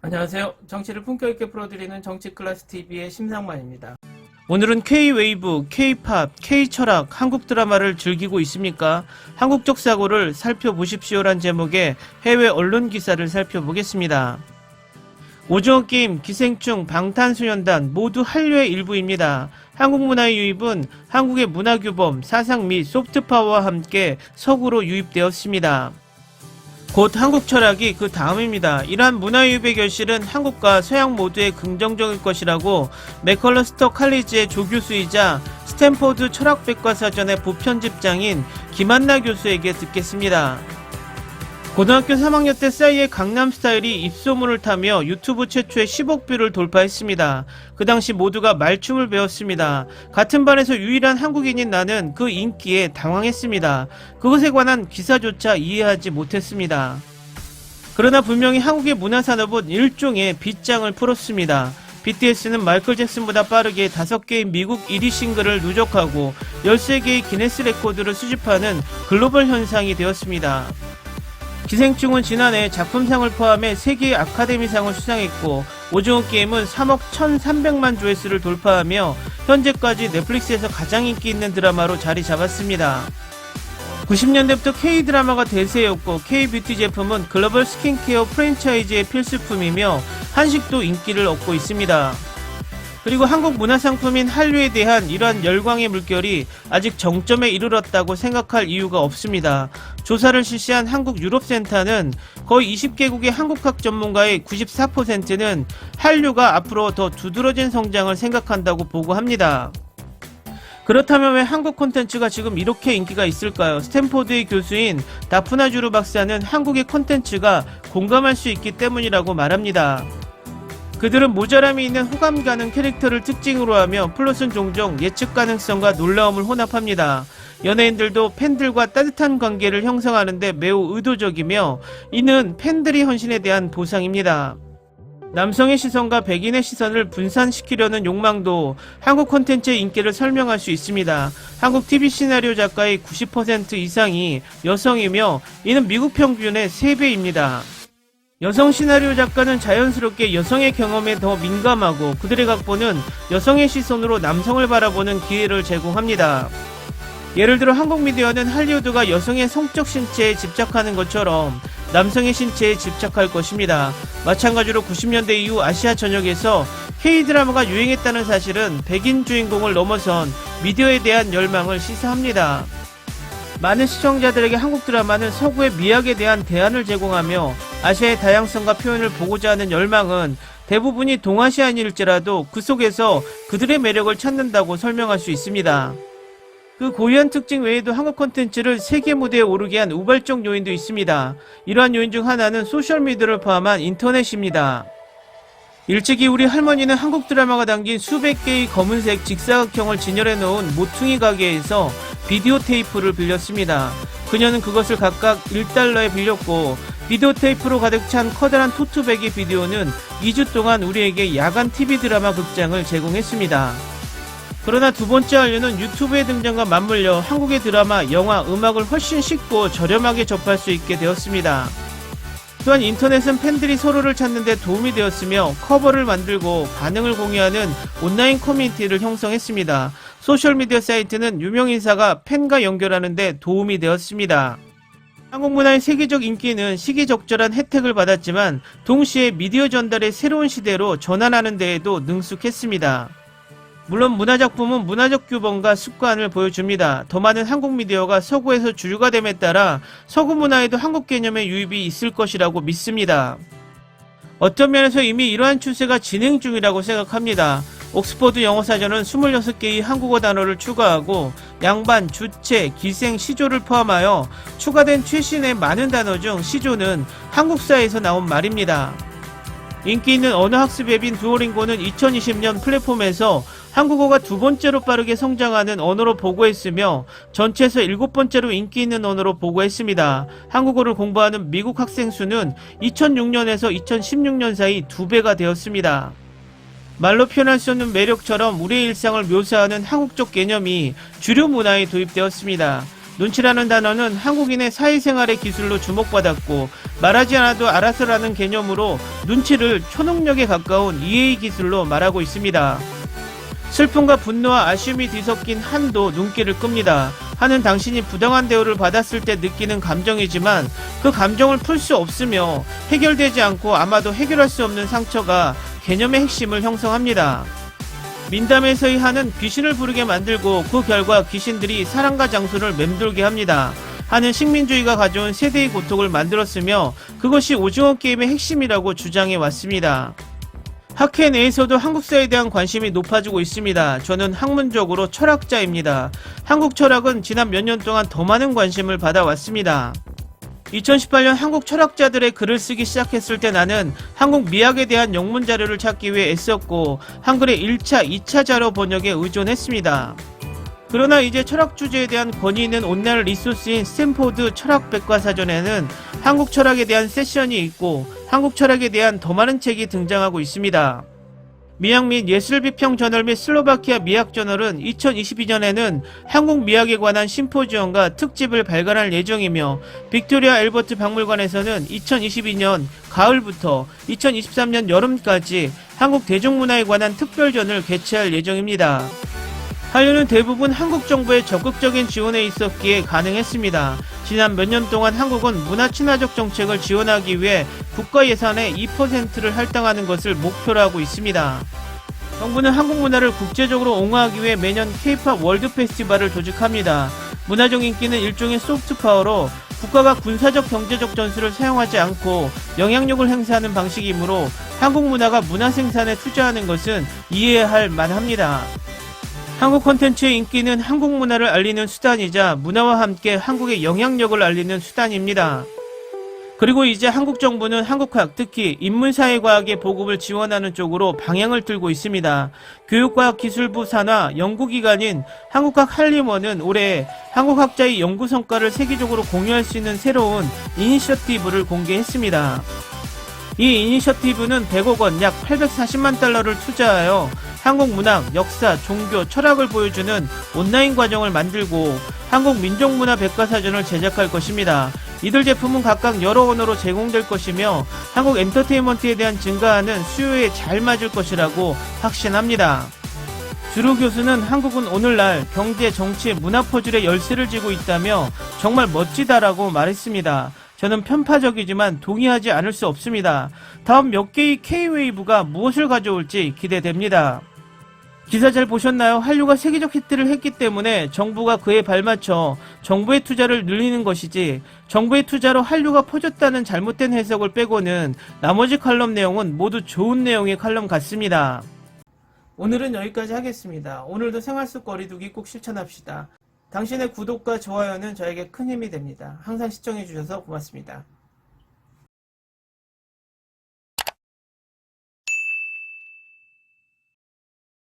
안녕하세요. 정치를 품격 있게 풀어드리는 정치클래스TV의 심상만입니다. 오늘은 K-웨이브, K-팝, K-철학, 한국 드라마를 즐기고 있습니까? 한국적 사고를 살펴보십시오란 제목의 해외 언론 기사를 살펴보겠습니다. 오징어 게임, 기생충, 방탄소년단 모두 한류의 일부입니다. 한국 문화의 유입은 한국의 문화규범, 사상 및 소프트파워와 함께 서구로 유입되었습니다. 곧 한국 철학이 그 다음입니다. 이러한 문화유입의 결실은 한국과 서양 모두에 긍정적일 것이라고 맥컬러스터 칼리지의 조교수이자 스탠포드 철학백과사전의 부편집장인 김한나 교수에게 듣겠습니다. 고등학교 3학년 때 싸이의 강남스타일이 입소문을 타며 유튜브 최초의 10억 뷰를 돌파했습니다. 그 당시 모두가 말춤을 배웠습니다. 같은 반에서 유일한 한국인인 나는 그 인기에 당황했습니다. 그것에 관한 기사조차 이해하지 못했습니다. 그러나 분명히 한국의 문화산업은 일종의 빗장을 풀었습니다. BTS는 마이클 잭슨보다 빠르게 5개의 미국 1위 싱글을 누적하고 13개의 기네스 레코드를 수집하는 글로벌 현상이 되었습니다. 기생충은 지난해 작품상을 포함해 3개의 아카데미상을 수상했고 오징어 게임은 3억 1,300만 조회수를 돌파하며 현재까지 넷플릭스에서 가장 인기 있는 드라마로 자리 잡았습니다. 90년대부터 K-드라마가 대세였고 K-뷰티 제품은 글로벌 스킨케어 프랜차이즈의 필수품이며 한식도 인기를 얻고 있습니다. 그리고 한국 문화상품인 한류에 대한 이러한 열광의 물결이 아직 정점에 이르렀다고 생각할 이유가 없습니다. 조사를 실시한 한국유럽센터는 거의 20개국의 한국학 전문가의 94%는 한류가 앞으로 더 두드러진 성장을 생각한다고 보고합니다. 그렇다면 왜 한국 콘텐츠가 지금 이렇게 인기가 있을까요? 스탠포드의 교수인 다프나주르 박사는 한국의 콘텐츠가 공감할 수 있기 때문이라고 말합니다. 그들은 모자람이 있는 호감 가는 캐릭터를 특징으로 하며 플롯은 종종 예측 가능성과 놀라움을 혼합합니다. 연예인들도 팬들과 따뜻한 관계를 형성하는데 매우 의도적이며 이는 팬들의 헌신에 대한 보상입니다. 남성의 시선과 백인의 시선을 분산시키려는 욕망도 한국 콘텐츠의 인기를 설명할 수 있습니다. 한국 TV 시나리오 작가의 90% 이상이 여성이며 이는 미국 평균의 3배입니다. 여성 시나리오 작가는 자연스럽게 여성의 경험에 더 민감하고 그들의 각본은 여성의 시선으로 남성을 바라보는 기회를 제공합니다. 예를 들어 한국 미디어는 할리우드가 여성의 성적 신체에 집착하는 것처럼 남성의 신체에 집착할 것입니다. 마찬가지로 90년대 이후 아시아 전역에서 K-드라마가 유행했다는 사실은 백인 주인공을 넘어선 미디어에 대한 열망을 시사합니다. 많은 시청자들에게 한국 드라마는 서구의 미학에 대한 대안을 제공하며 아시아의 다양성과 표현을 보고자 하는 열망은 대부분이 동아시아인일지라도 그 속에서 그들의 매력을 찾는다고 설명할 수 있습니다. 그 고유한 특징 외에도 한국 콘텐츠를 세계 무대에 오르게 한 우발적 요인도 있습니다. 이러한 요인 중 하나는 소셜미디어를 포함한 인터넷입니다. 일찍이 우리 할머니는 한국 드라마가 담긴 수백 개의 검은색 직사각형을 진열해 놓은 모퉁이 가게에서 비디오 테이프를 빌렸습니다. 그녀는 그것을 각각 1달러에 빌렸고 비디오 테이프로 가득 찬 커다란 토트백의 비디오는 2주 동안 우리에게 야간 TV 드라마 극장을 제공했습니다. 그러나 두 번째 한류는 유튜브의 등장과 맞물려 한국의 드라마, 영화, 음악을 훨씬 쉽고 저렴하게 접할 수 있게 되었습니다. 또한 인터넷은 팬들이 서로를 찾는 데 도움이 되었으며 커버를 만들고 반응을 공유하는 온라인 커뮤니티를 형성했습니다. 소셜미디어 사이트는 유명인사가 팬과 연결하는 데 도움이 되었습니다. 한국 문화의 세계적 인기는 시기적절한 혜택을 받았지만 동시에 미디어 전달의 새로운 시대로 전환하는 데에도 능숙했습니다. 물론 문화작품은 문화적 규범과 습관을 보여줍니다. 더 많은 한국 미디어가 서구에서 주류가 됨에 따라 서구 문화에도 한국 개념의 유입이 있을 것이라고 믿습니다. 어떤 면에서 이미 이러한 추세가 진행 중이라고 생각합니다. 옥스퍼드 영어사전은 26개의 한국어 단어를 추가하고 양반, 주체, 기생, 시조를 포함하여 추가된 최신의 많은 단어 중 시조는 한국사에서 나온 말입니다. 인기 있는 언어학습 앱인 두오링고는 2020년 플랫폼에서 한국어가 두 번째로 빠르게 성장하는 언어로 보고했으며 전체에서 7번째로 인기 있는 언어로 보고했습니다. 한국어를 공부하는 미국 학생 수는 2006년에서 2016년 사이 2배가 되었습니다. 말로 표현할 수 없는 매력처럼 우리의 일상을 묘사하는 한국적 개념이 주류 문화에 도입되었습니다. 눈치라는 단어는 한국인의 사회생활의 기술로 주목받았고 말하지 않아도 알아서라는 개념으로 눈치를 초능력에 가까운 EA 기술로 말하고 있습니다. 슬픔과 분노와 아쉬움이 뒤섞인 한도 눈길을 끕니다. 한은 당신이 부당한 대우를 받았을 때 느끼는 감정이지만 그 감정을 풀 수 없으며 해결되지 않고 아마도 해결할 수 없는 상처가 개념의 핵심을 형성합니다. 민담에서의 한은 귀신을 부르게 만들고 그 결과 귀신들이 사람과 장소를 맴돌게 합니다. 한은 식민주의가 가져온 세대의 고통을 만들었으며 그것이 오징어 게임의 핵심이라고 주장해 왔습니다. 학회 내에서도 한국사에 대한 관심이 높아지고 있습니다. 저는 학문적으로 철학자입니다. 한국 철학은 지난 몇 년 동안 더 많은 관심을 받아왔습니다. 2018년 한국 철학자들의 글을 쓰기 시작했을 때 나는 한국 미학에 대한 영문 자료를 찾기 위해 애썼고 한글의 1차, 2차 자료 번역에 의존했습니다. 그러나 이제 철학 주제에 대한 권위 있는 온라인 리소스인 스탠포드 철학백과사전에는 한국 철학에 대한 세션이 있고 한국 철학에 대한 더 많은 책이 등장하고 있습니다. 미학 및 예술비평 저널 및 슬로바키아 미학 저널은 2022년에는 한국 미학에 관한 심포지엄과 특집을 발간할 예정이며 빅토리아 앨버트 박물관에서는 2022년 가을부터 2023년 여름까지 한국 대중문화에 관한 특별전을 개최할 예정입니다. 한류는 대부분 한국 정부의 적극적인 지원에 있었기에 가능했습니다. 지난 몇 년 동안 한국은 문화 친화적 정책을 지원하기 위해 국가 예산의 2%를 할당하는 것을 목표로 하고 있습니다. 정부는 한국 문화를 국제적으로 옹호하기 위해 매년 K-POP 월드 페스티벌을 조직합니다. 문화적 인기는 일종의 소프트 파워로 국가가 군사적 경제적 전술을 사용하지 않고 영향력을 행사하는 방식이므로 한국 문화가 문화 생산에 투자하는 것은 이해해야 할 만합니다. 한국 콘텐츠의 인기는 한국 문화를 알리는 수단이자 문화와 함께 한국의 영향력을 알리는 수단입니다. 그리고 이제 한국 정부는 한국학, 특히 인문사회과학의 보급을 지원하는 쪽으로 방향을 들고 있습니다. 교육과학기술부 산하 연구기관인 한국학 한림원은 올해 한국학자의 연구 성과를 세계적으로 공유할 수 있는 새로운 이니셔티브를 공개했습니다. 이 이니셔티브는 100억 원, 약 840만 달러를 투자하여 한국 문학, 역사, 종교, 철학을 보여주는 온라인 과정을 만들고 한국 민족문화 백과사전을 제작할 것입니다. 이들 제품은 각각 여러 언어로 제공될 것이며 한국 엔터테인먼트에 대한 증가하는 수요에 잘 맞을 것이라고 확신합니다. 주루 교수는 한국은 오늘날 경제, 정치, 문화 퍼즐의 열쇠를 쥐고 있다며 정말 멋지다라고 말했습니다. 저는 편파적이지만 동의하지 않을 수 없습니다. 다음 몇 개의 K-웨이브가 무엇을 가져올지 기대됩니다. 기사 잘 보셨나요? 한류가 세계적 히트를 했기 때문에 정부가 그에 발맞춰 정부의 투자를 늘리는 것이지 정부의 투자로 한류가 퍼졌다는 잘못된 해석을 빼고는 나머지 칼럼 내용은 모두 좋은 내용의 칼럼 같습니다. 오늘은 여기까지 하겠습니다. 오늘도 생활 속 거리두기 꼭 실천합시다. 당신의 구독과 좋아요는 저에게 큰 힘이 됩니다. 항상 시청해주셔서 고맙습니다.